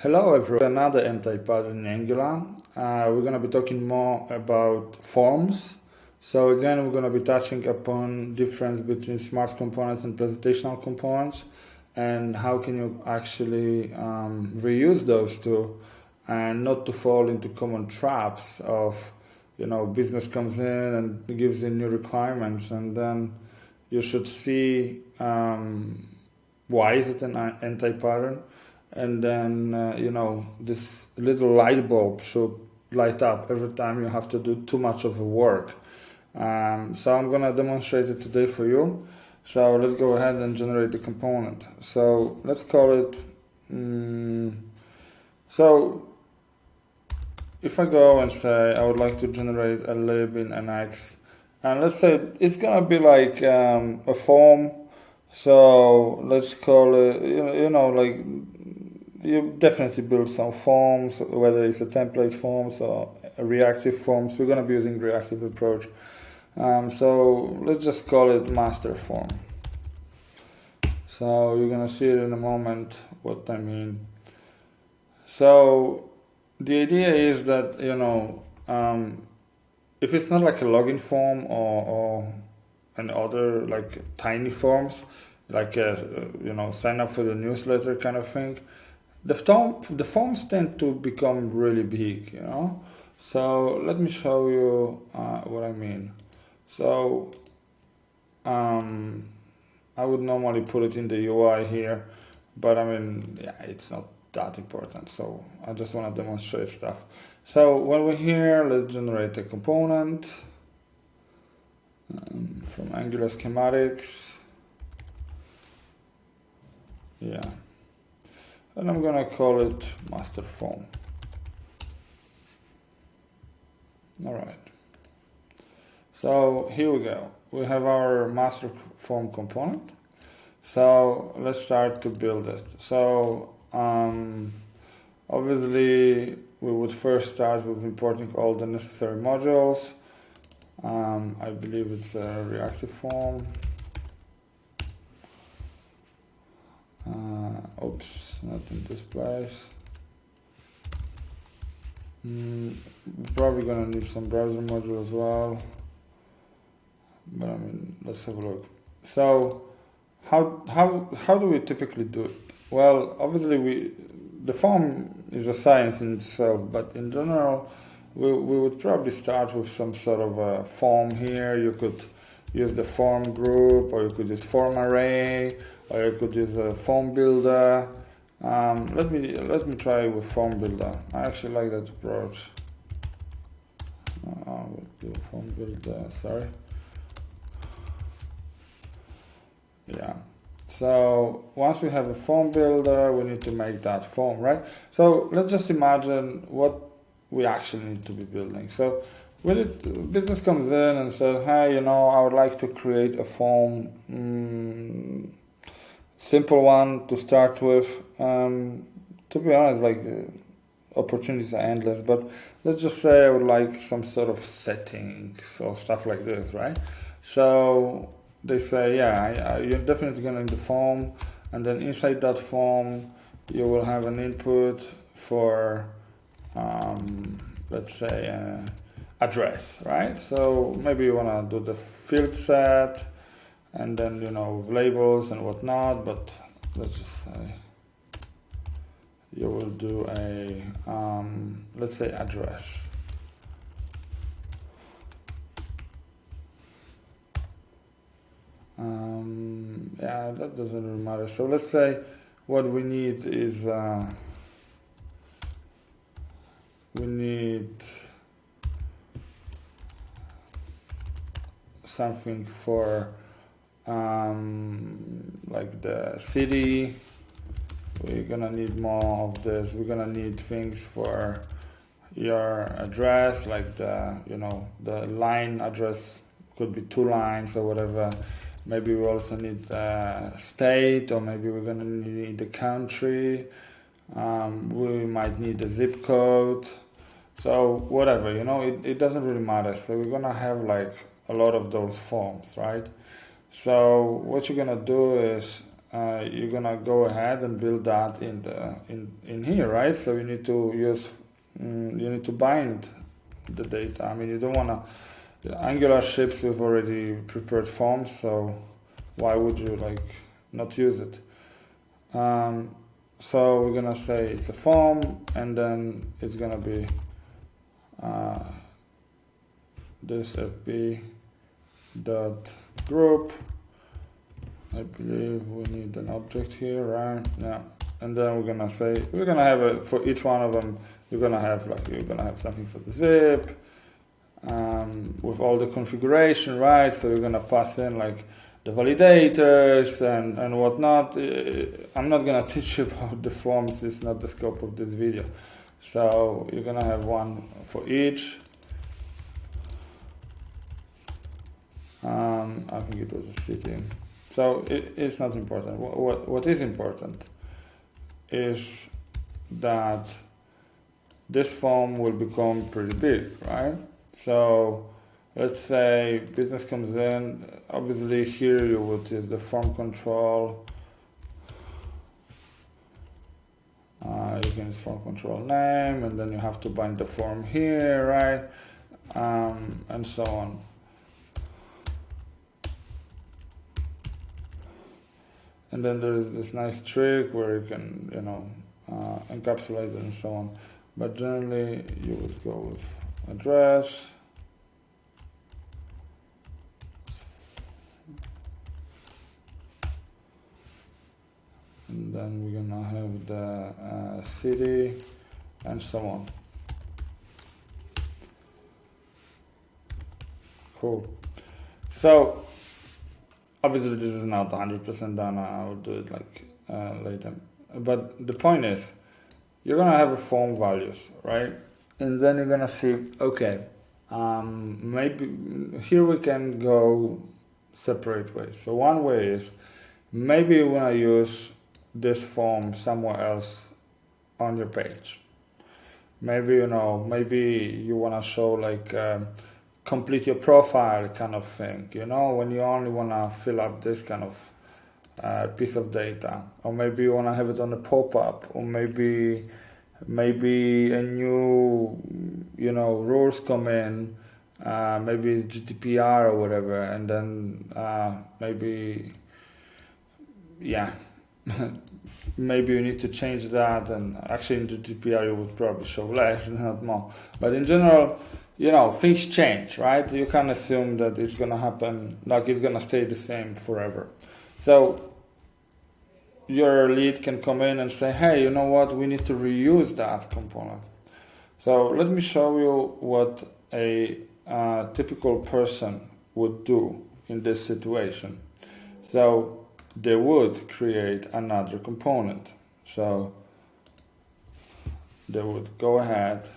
Hello everyone, another anti-pattern in Angular. We're going to be talking more about forms. So again, we're going to be touching upon difference between smart components and presentational components and how can you actually reuse those two and not to fall into common traps of, business comes in and gives you new requirements and then you should see why is it an anti-pattern. And then this little light bulb should light up every time you have to do too much of the work. So I'm gonna demonstrate it today for you. So let's go ahead and generate the component. So let's call it so if I go and say I would like to generate a lib in NX, and let's say it's gonna be like a form. So let's call it you definitely build some forms, whether it's a template forms or a reactive forms. We're going to be using reactive approach. So let's just call it master form. So you're going to see it in a moment what I mean. So the idea is that, if it's not like a login form or an other like tiny forms, like sign up for the newsletter kind of thing, the forms tend to become really big, So let me show you what I mean. So I would normally put it in the UI here, but it's not that important. So I just want to demonstrate stuff. So when we're here, let's generate a component from Angular schematics. Yeah. And I'm gonna call it master form. All right. So here we go. We have our master form component. So let's start to build it. So obviously we would first start with importing all the necessary modules. I believe it's a reactive form. Oops, not in this place. We're probably gonna need some browser module as well. But let's have a look. So how do we typically do it? Well, obviously the form is a science in itself, but in general we would probably start with some sort of a form here. You could use the form group, or you could use form array, or you could use a form builder. Let me try with form builder. I actually like that approach. We'll do form builder. Sorry. Yeah. So once we have a form builder, we need to make that form, right? So let's just imagine what we actually need to be building. So business comes in and says, hey, I would like to create a form. Simple one to start with. To be honest, opportunities are endless, but let's just say I would like some sort of settings or stuff like this, right? So they say, yeah, you're definitely going to need the form, and then inside that form you will have an input for let's say address, right? So maybe you want to do the field set and then labels and whatnot, but let's just say you will do a let's say address. Yeah, that doesn't really matter. So let's say what we need is we need something for like the city. We're gonna need more of this. We're gonna need things for your address, like the line address could be 2 lines or whatever. Maybe we also need state, or maybe we're gonna need the country. We might need the zip code. So whatever, it doesn't really matter. So we're gonna have like a lot of those forms, right? So what you're gonna do is you're gonna go ahead and build that in here, right? So you need to use you need to bind the data. I mean, you don't wanna Angular ships with already prepared forms, so why would you like not use it? So we're gonna say it's a form, and then it's gonna be this fb dot group. I believe we need an object here, right? Yeah. And then we're gonna say we're gonna have a for each one of them. You're gonna have something for the zip with all the configuration, right? So you're gonna pass in like the validators and whatnot. I'm not gonna teach you about the forms. It's not the scope of this video. So you're gonna have one for each. I think it was a city. So it's not important. What is important is that this form will become pretty big, right? So let's say business comes in. Obviously here you would use the form control. You can use form control name, and then you have to bind the form here, right? And so on. And then there is this nice trick where you can, encapsulate it and so on. But generally, you would go with address. And then we're gonna have the city and so on. Cool. So obviously this is not 100% done. I will do it like later. But the point is, you're gonna have a form values, right? And then you're gonna see, okay, maybe here we can go separate ways. So one way is maybe you wanna use this form somewhere else on your page. Maybe maybe you wanna show like complete your profile kind of thing, when you only want to fill up this kind of piece of data, or maybe you want to have it on a pop-up, or maybe a new rules come in, maybe GDPR or whatever, and then maybe maybe you need to change that, and actually in GDPR you would probably show less and not more, but in general things change, right? You can't assume that it's gonna happen, like it's gonna stay the same forever. So your lead can come in and say, hey, you know what, we need to reuse that component. So let me show you what a typical person would do in this situation. So they would create another component. So they would go ahead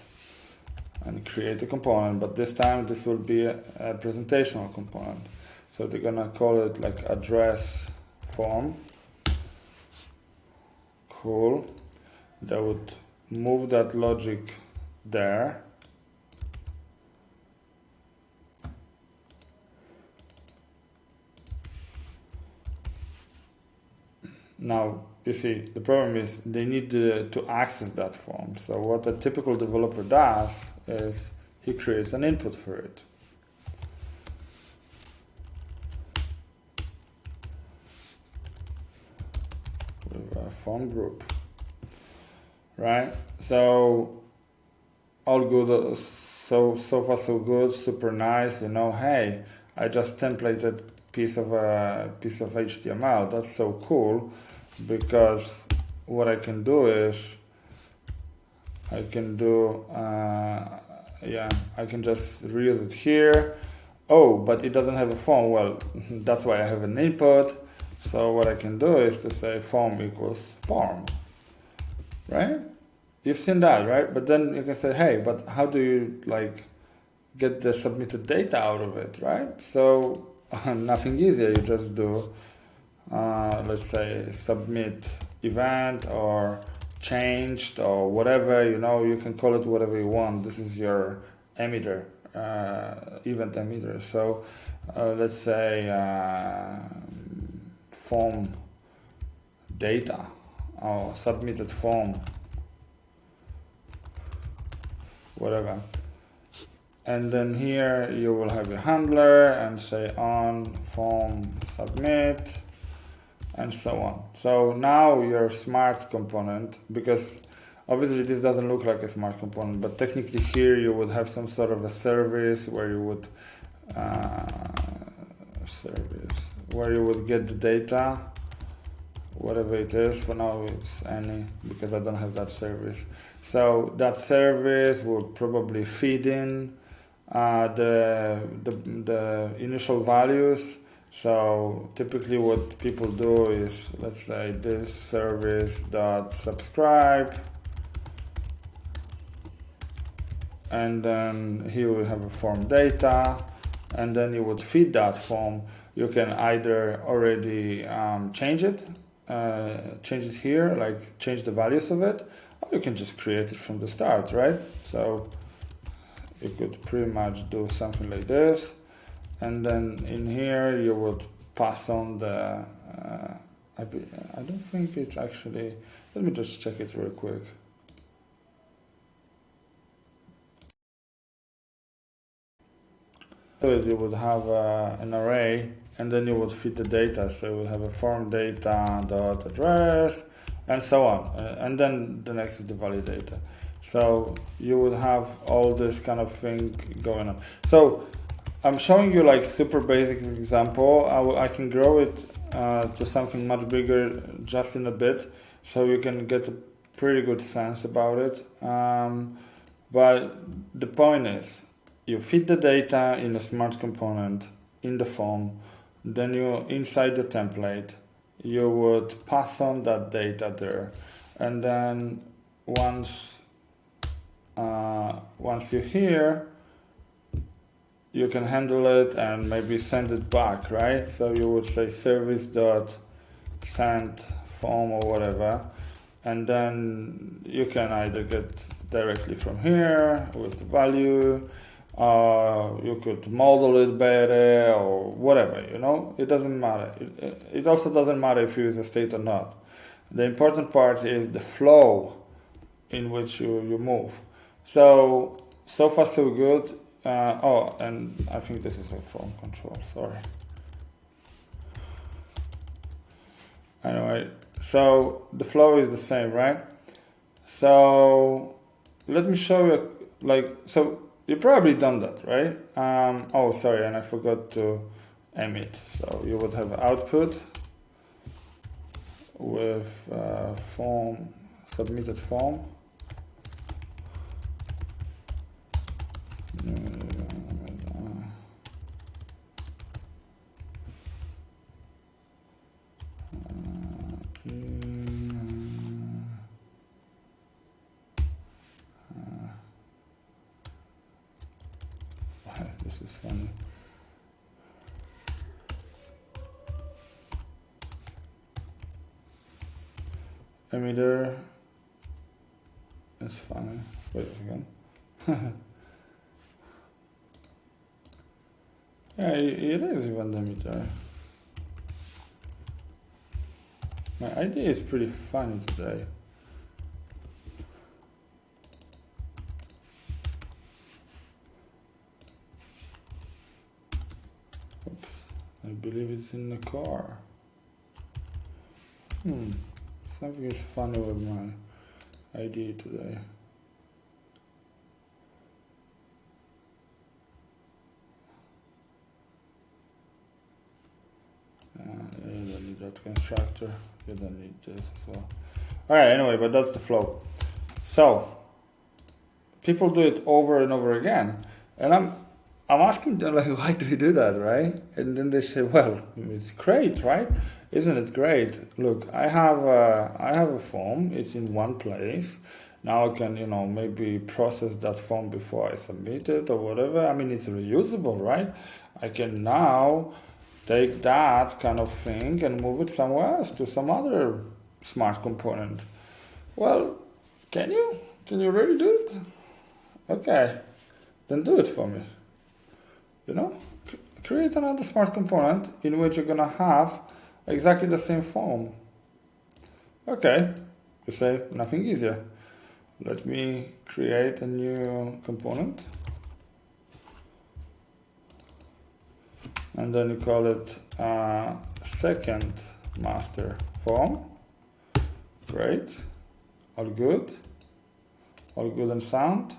and create a component, but this time this will be a presentational component. So they're gonna call it like address form. Cool. They would move that logic there. Now, you see, the problem is they need to access that form. So what a typical developer does is he creates an input for it. With a form group. Right? So all good, so far so good, super nice, hey, I just templated piece of HTML. That's so cool, because what I can do is I can do I can just reuse it here. Oh, but it doesn't have a form. Well, that's why I have an input. So what I can do is to say form equals form, right? You've seen that, right? But then you can say, hey, but how do you like get the submitted data out of it, right? So nothing easier. You just do let's say submit event or changed or whatever, you can call it whatever you want. This is your emitter, event emitter. So let's say form data or submitted form, whatever. And then here you will have your handler and say on form submit and so on. So now your smart component, because obviously this doesn't look like a smart component, but technically here you would have some sort of a service where you would get the data, whatever it is. For now it's any, because I don't have that service. So that service will probably feed in the initial values. So typically what people do is, let's say this service dot subscribe, and then here we have a form data, and then you would feed that form. You can either already change it here, like change the values of it, or you can just create it from the start, right? So you could pretty much do something like this, and then in here you would pass on the I don't think it's actually, let me just check it real quick. So you would have an array, and then you would feed the data. So you would have a form data dot address and so on, and then the next is the validator. So you would have all this kind of thing going on. So I'm showing you like super basic example. I can grow it to something much bigger just in a bit, so you can get a pretty good sense about it. But the point is, you feed the data in a smart component in the form, then you inside the template you would pass on that data there, and then once you're here, you can handle it and maybe send it back, right? So you would say service dot send form or whatever, and then you can either get directly from here with the value, or you could model it better or whatever, you know, it doesn't matter. It also doesn't matter if you use a state or not. The important part is the flow in which you move. So far so good. Oh, and I think this is a form control, sorry. Anyway, so the flow is the same, right? So let me show you, like, so you've probably done that, right? Oh, sorry, and I forgot to emit. So you would have output with form, submitted form. This is funny. Emitter is funny. Wait a second. Yeah, it is even the emitter. My idea is pretty funny today. Oops, I believe it's in the car. Something is funny with my idea today. You don't need that constructor. You don't need this as well. Alright, anyway, but that's the flow. So people do it over and over again, and I'm asking them, like, why do you do that, right? And then they say, well, it's great, right? Isn't it great? Look, I have a form. It's in one place. Now I can, you know, maybe process that form before I submit it or whatever. I mean, it's reusable, right? I can now take that kind of thing and move it somewhere else to some other smart component. Well, can you? Can you really do it? Okay, then do it for me. You know, create another smart component in which you're gonna have exactly the same form. Okay, you say nothing easier. Let me create a new component. And then you call it second master form. Great. All good. All good and sound.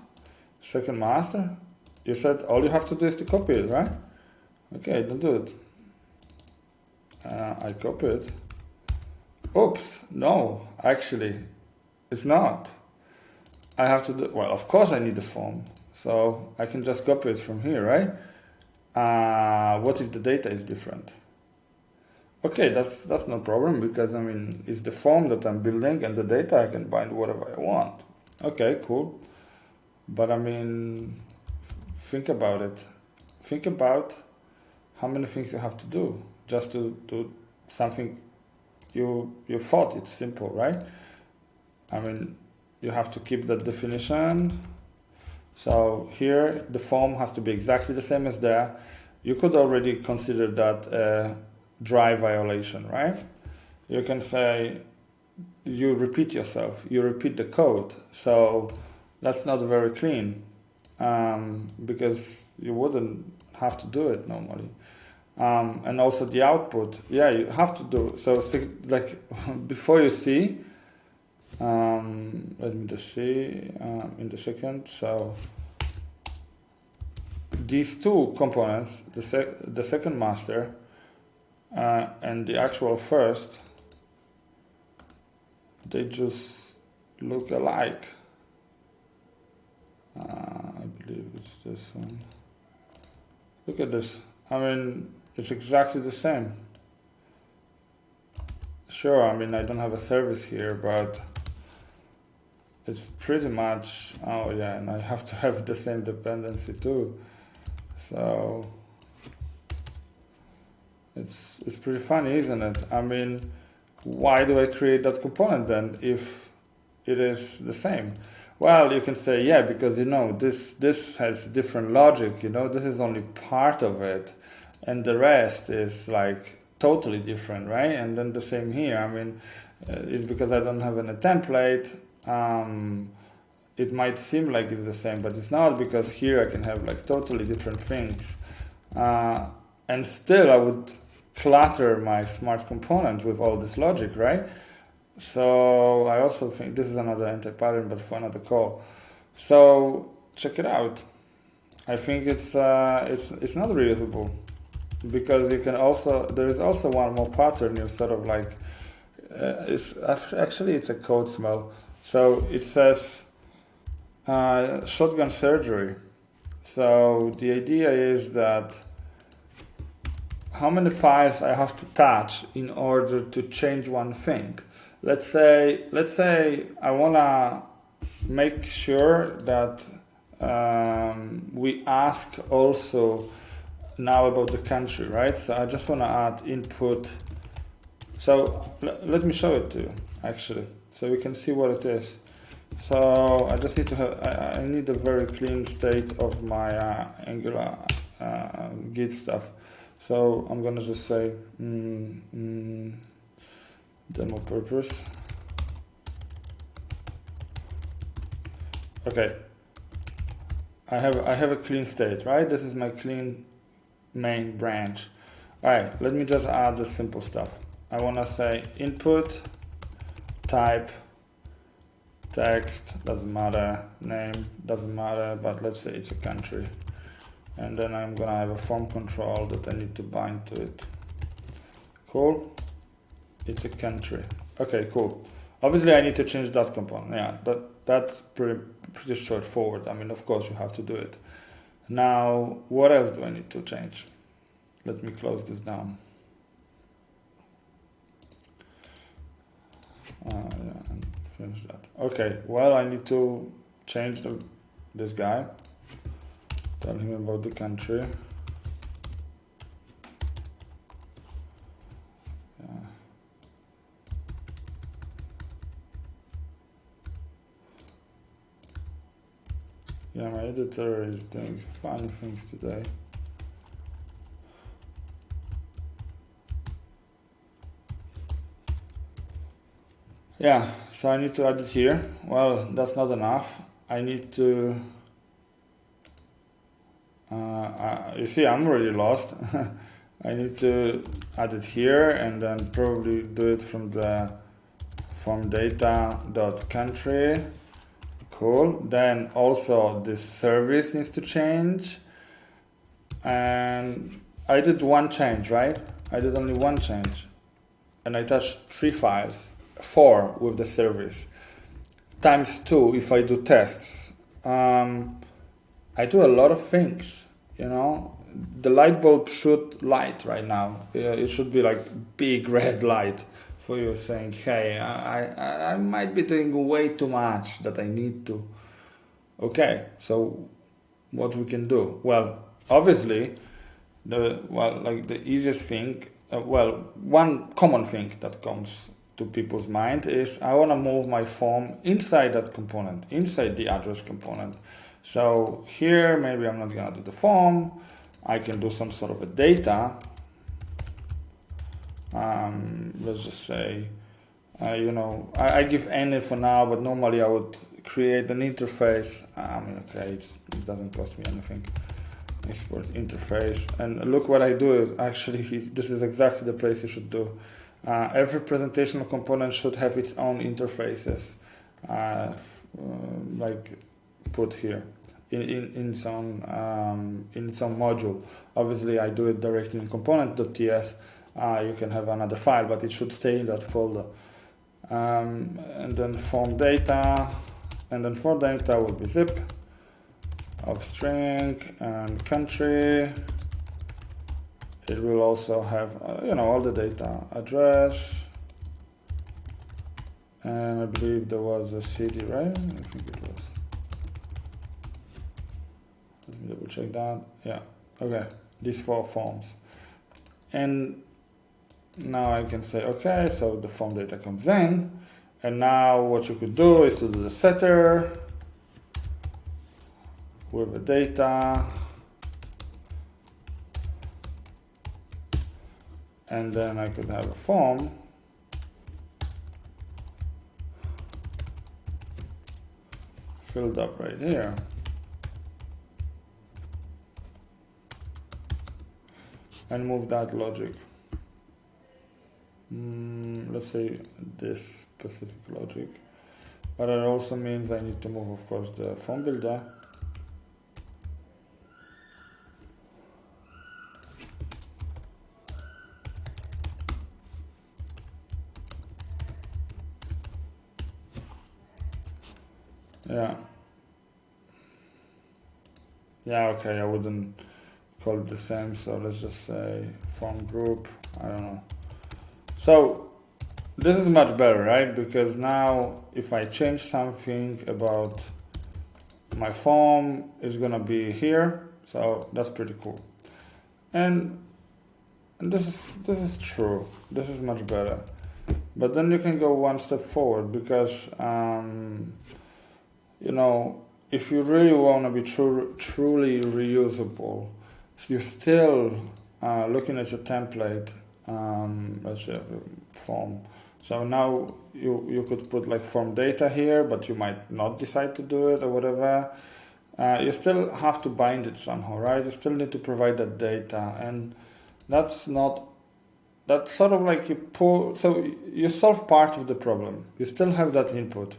Second master. You said all you have to do is to copy it, right? Okay, don't do it. I copy it. Oops, no, actually, it's not. I have to do, well, of course I need the form. So I can just copy it from here, right? What if the data is different? Okay, that's no problem, because I mean, it's the form that I'm building, and the data I can bind whatever I want. Okay, cool. But I mean, think about it. Think about how many things you have to do just to do something you thought it's simple, right? I mean, you have to keep that definition. So here the form has to be exactly the same as there. You could already consider that a dry violation, right? You can say you repeat yourself, you repeat the code. So that's not very clean, because you wouldn't have to do it normally. And also the output, yeah, you have to do. So like before you see, let me just see in the second. So these two components, the second master and the actual first, they just look alike. I believe it's this one. Look at this. I mean, it's exactly the same. Sure, I mean, I don't have a service here, but it's pretty much, oh yeah, and I have to have the same dependency too. So it's pretty funny, isn't it? I mean, why do I create that component then if it is the same? Well, you can say, yeah, because you know this has different logic, you know, this is only part of it, and the rest is like totally different, right? And then the same here. I mean, it's because I don't have a template. It might seem like it's the same, but it's not, because here I can have like totally different things, and still I would clutter my smart component with all this logic, right? So I also think this is another anti-pattern, but for another call. So check it out. I think it's not reusable, because you can also, there is also one more pattern. You sort of like it's actually it's a code smell. So it says shotgun surgery. So the idea is that how many files I have to touch in order to change one thing. Let's say I wanna make sure that we ask also now about the country, right? So I just wanna add input. So let me show it to you actually, so we can see what it is. So I just need to have, I need a very clean state of my Angular Git stuff. So I'm gonna just say demo purpose. Okay, I have a clean state, right? This is my clean main branch. All right, let me just add the simple stuff. I want to say input type text, doesn't matter, name doesn't matter, but let's say it's a country, and then I'm gonna have a form control that I need to bind to it. Cool. It's a country. Okay, cool. Obviously I need to change that component. Yeah, that's pretty straightforward. I mean, of course you have to do it. Now, what else do I need to change? Let me close this down. Yeah, and finish that. Okay, well, I need to change this guy. Tell him about the country. Yeah, my editor is doing funny things today. Yeah, so I need to add it here. Well, that's not enough. I need to, you see, I'm already lost. I need to add it here and then probably do it from the form data.country. Cool. Then also this service needs to change. And I did one change, right? I did only one change. And I touched 3 files, 4 with the service. Times 2 if I do tests. I do a lot of things, you know. The light bulb should light right now. It should be like big red light for you saying, hey, I might be doing way too much that I need to. Okay, so what we can do? Well, obviously, the easiest thing, one common thing that comes to people's mind is I want to move my form inside that component, inside the address component. So here, maybe I'm not gonna do the form. I can do some sort of a data. Let's just say, I give any for now, but normally I would create an interface. Okay, it doesn't cost me anything. Export interface, and look what I do. Actually, this is exactly the place you should do. Every presentational component should have its own interfaces, like put here in its own module. Obviously, I do it directly in component.ts. You can have another file, but it should stay in that folder. And then form data, and then for data will be zip of string and country. It will also have all the data, address, and I believe there was a city, right? I think it was. Let me double check that. Yeah, okay, these 4 forms. And now I can say, okay, so the form data comes in, and now what you could do is to do the setter with the data, and then I could have a form filled up right here. And move that logic. Let's say this specific logic. But it also means I need to move, of course, the form builder. Yeah, okay, I wouldn't call it the same, so let's just say form group, I don't know. So this is much better, right? Because now if I change something about my form, it's gonna be here, so that's pretty cool. And this is true, this is much better. But then you can go one step forward, because if you really want to be truly reusable, you're still looking at your template, let's say form. So now you could put like form data here, but you might not decide to do it or whatever. You still have to bind it somehow, right? You still need to provide that data, and that's sort of like so you solve part of the problem. You still have that input.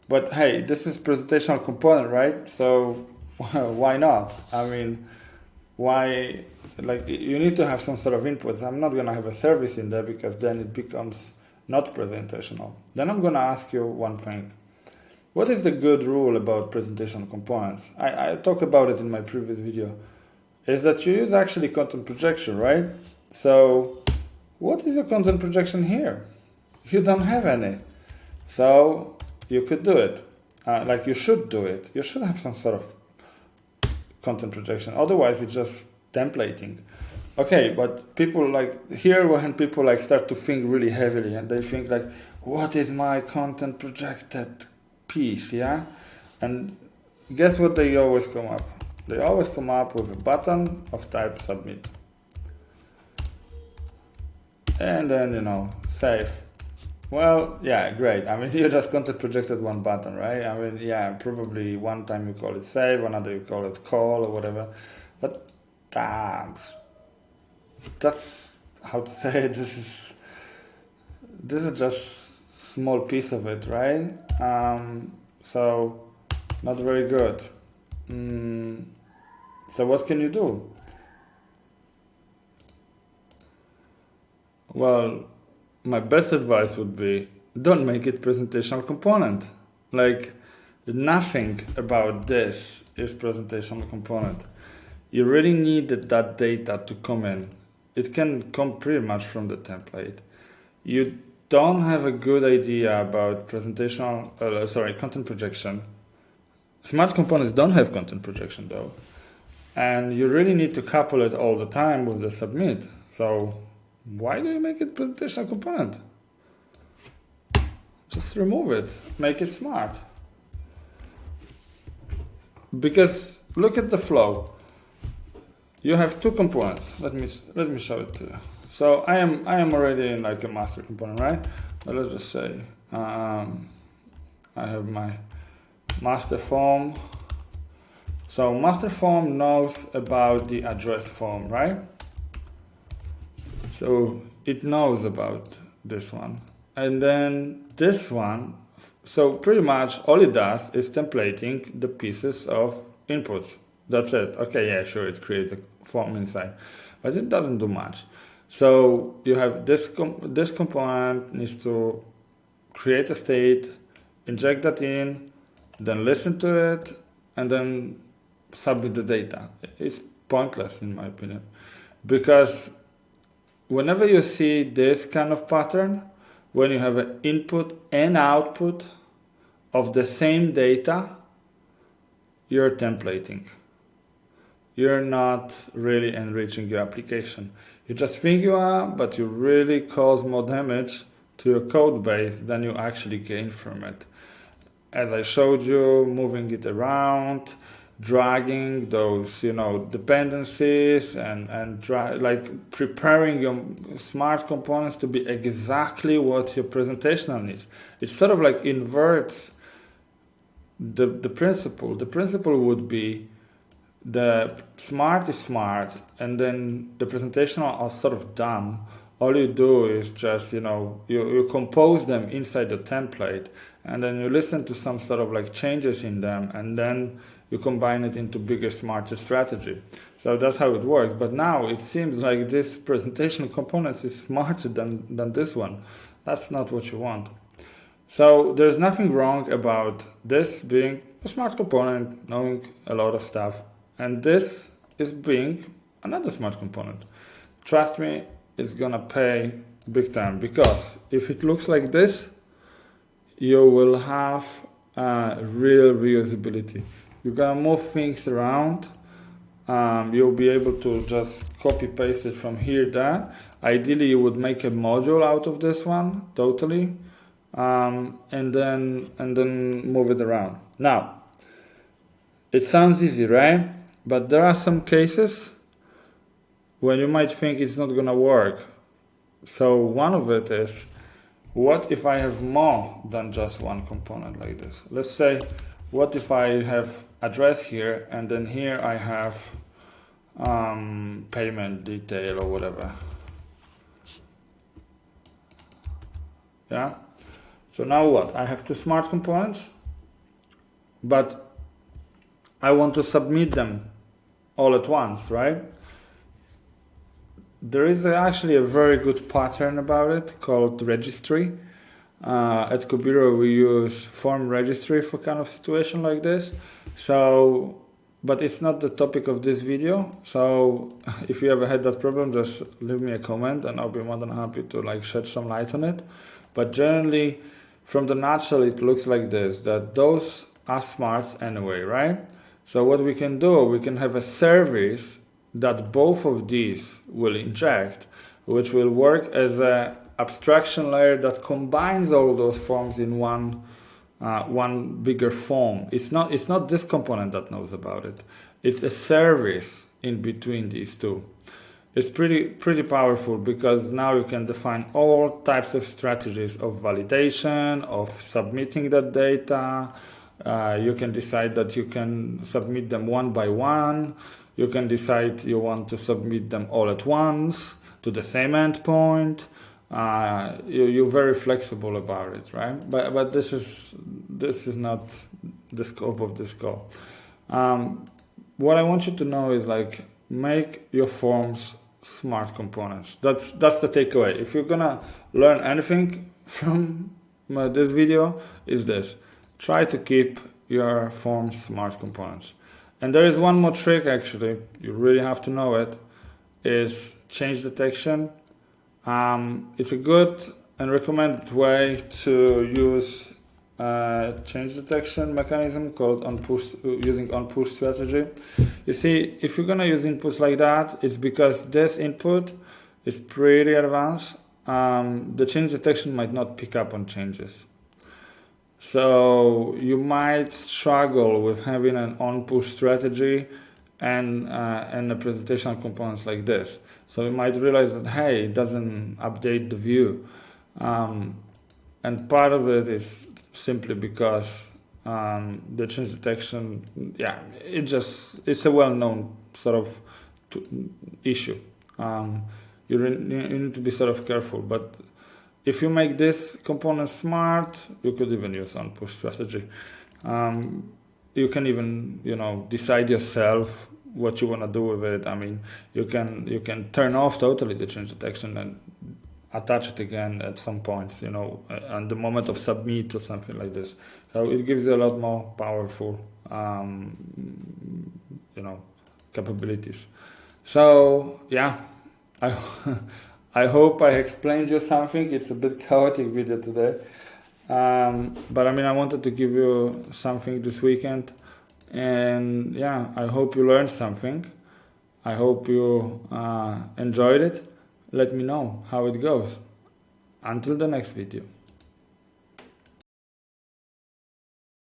But hey, this is presentational component, right? So why not? I mean, why, like, you need to have some sort of inputs. I'm not gonna have a service in there, because then it becomes not presentational. Then I'm gonna ask you one thing. What is the good rule about presentational components? I talked about it in my previous video. Is that you use actually content projection, right? So what is the content projection here? You don't have any. So you could do it. You should do it. You should have some sort of content projection. Otherwise, it's just templating. Okay, but people when people start to think really heavily, and they think like, what is my content projected piece, yeah? And guess what they always come up? They always come up with a button of type submit. And then, save. Well, yeah, great. I mean, you just content projected one button, right? I mean, yeah, probably one time you call it save, another you call it call or whatever. But that's how to say it. This is just small piece of it, right? So not very good. So what can you do? Well, my best advice would be don't make it presentational component. Like nothing about this is presentational component. You really need that data to come in. It can come pretty much from the template. You don't have a good idea about content projection. Smart components don't have content projection though. And you really need to couple it all the time with the submit. So why do you make it presentational component? Just remove it, make it smart. Because look at the flow. You have two components. Let me show it to you. So I am already in like a master component, right? But let's just say I have my master form. So master form knows about the address form, right? So it knows about this one. And then this one, so pretty much all it does is templating the pieces of inputs. That's it. Okay, yeah, sure, it creates a form inside, but it doesn't do much. So you have this component needs to create a state, inject that in, then listen to it, and then submit the data. It's pointless in my opinion, because whenever you see this kind of pattern, when you have an input and output of the same data, you're templating. You're not really enriching your application. You just think you are, but you really cause more damage to your code base than you actually gain from it. As I showed you, moving it around, dragging those, dependencies and like preparing your smart components to be exactly what your presentational needs. It sort of like inverts the principle. The principle would be the smart is smart, and then the presentational are sort of dumb. All you do is just, you compose them inside the template, and then you listen to some sort of like changes in them, and then you combine it into bigger, smarter strategy. So that's how it works. But now it seems like this presentation components is smarter than this one. That's not what you want. So there's nothing wrong about this being a smart component, knowing a lot of stuff, and this is being another smart component. Trust me, it's gonna pay big time, because if it looks like this, you will have real reusability. You're gonna move things around. You'll be able to just copy paste it from here there. Ideally, you would make a module out of this one totally, and then move it around. Now, it sounds easy, right? But there are some cases when you might think it's not gonna work. So one of it is, what if I have more than just one component like this? Let's say, what if I have address here, and then here I have payment detail or whatever. Yeah. So now what? I have two smart components, but I want to submit them all at once, right? There is actually a very good pattern about it called Registry. At Kubiro we use form registry for kind of situation like this. So, but it's not the topic of this video. So if you ever had that problem, just leave me a comment and I'll be more than happy to like shed some light on it. But generally, from the nutshell, it looks like this, that those are smarts anyway, right? So what we can do, we can have a service that both of these will inject, which will work as an abstraction layer that combines all those forms in one bigger form. It's not this component that knows about it. It's a service in between these two. is pretty powerful, because now you can define all types of strategies of validation, of submitting that data. You can decide that you can submit them one by one. You can decide you want to submit them all at once to the same endpoint. You're very flexible about it, right? But this is not the scope of this call. What I want you to know is, like, make your forms smart components. That's the takeaway. If you're gonna learn anything from this video, is this: try to keep your forms smart components. And there is one more trick, actually, you really have to know it, is change detection. It's a good and recommended way to use change detection mechanism called using on-push strategy. You see, if you're gonna use inputs like that, it's because this input is pretty advanced. The change detection might not pick up on changes. So you might struggle with having an on-push strategy and the presentational components like this. So you might realize that, hey, it doesn't update the view. And part of it is simply because the change detection, it's a well-known sort of issue. You need to be sort of careful. But if you make this component smart, you could even use on-push strategy. You can even, decide yourself what you want to do with it. I mean, you can turn off totally the change detection and attach it again at some point, at the moment of submit or something like this. So it gives you a lot more powerful, capabilities. So yeah, I hope I explained you something. It's a bit chaotic video today, but I mean, I wanted to give you something this weekend, and yeah, I hope you learned something. I hope you enjoyed it. Let me know how it goes. Until the next video.